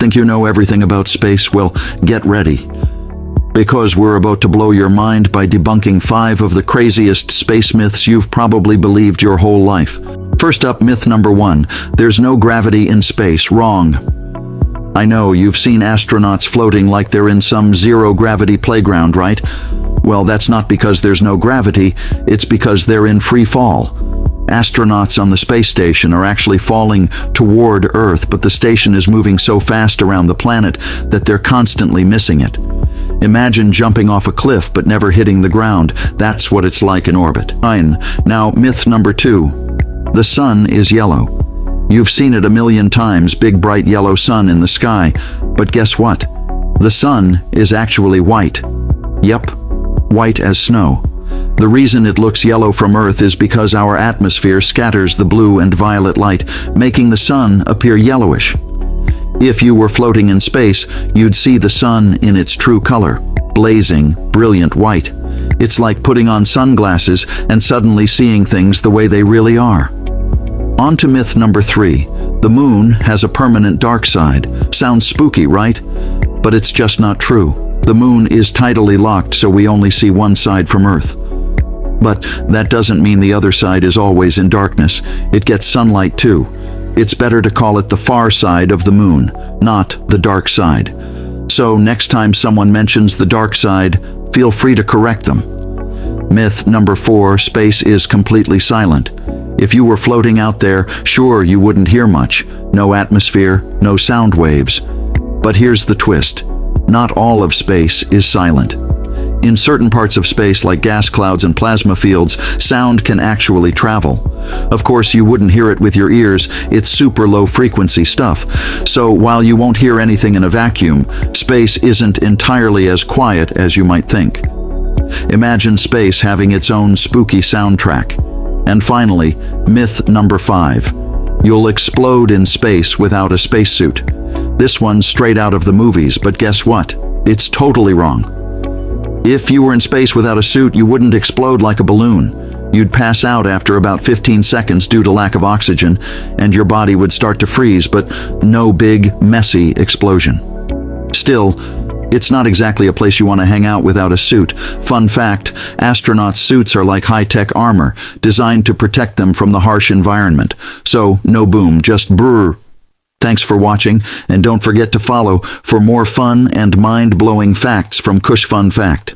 Think you know everything about space? Well, get ready. Because we're about to blow your mind by debunking 5 of the craziest space myths you've probably believed your whole life. First up, myth number 1. There's no gravity in space. Wrong. I know, you've seen astronauts floating like they're in some zero-gravity playground, right? Well, that's not because there's no gravity, it's because they're in free fall. Astronauts on the space station are actually falling toward Earth, but the station is moving so fast around the planet that they're constantly missing it. Imagine jumping off a cliff but never hitting the ground. That's what it's like in orbit. Fine. Now, myth number 2. The sun is yellow. You've seen it a million times, big bright yellow sun in the sky. But guess what? The sun is actually white. Yep, white as snow. The reason it looks yellow from Earth is because our atmosphere scatters the blue and violet light, making the sun appear yellowish. If you were floating in space, you'd see the sun in its true color, blazing, brilliant white. It's like putting on sunglasses and suddenly seeing things the way they really are. On to myth number 3. The moon has a permanent dark side. Sounds spooky, right? But it's just not true. The moon is tidally locked, so we only see one side from Earth. But that doesn't mean the other side is always in darkness. It gets sunlight too. It's better to call it the far side of the moon, not the dark side. So next time someone mentions the dark side, feel free to correct them. Myth number 4, space is completely silent. If you were floating out there, sure, you wouldn't hear much. No atmosphere, no sound waves. But here's the twist. Not all of space is silent. In certain parts of space, like gas clouds and plasma fields, sound can actually travel. Of course, you wouldn't hear it with your ears. It's super low-frequency stuff. So while you won't hear anything in a vacuum, space isn't entirely as quiet as you might think. Imagine space having its own spooky soundtrack. And finally, myth number 5. You'll explode in space without a spacesuit. This one's straight out of the movies, but guess what? It's totally wrong. If you were in space without a suit, you wouldn't explode like a balloon. You'd pass out after about 15 seconds due to lack of oxygen, and your body would start to freeze, but no big, messy explosion. Still, it's not exactly a place you want to hang out without a suit. Fun fact, astronauts' suits are like high-tech armor, designed to protect them from the harsh environment. So, no boom, just brrr. Thanks for watching, and don't forget to follow for more fun and mind-blowing facts from Kush Fun Fact.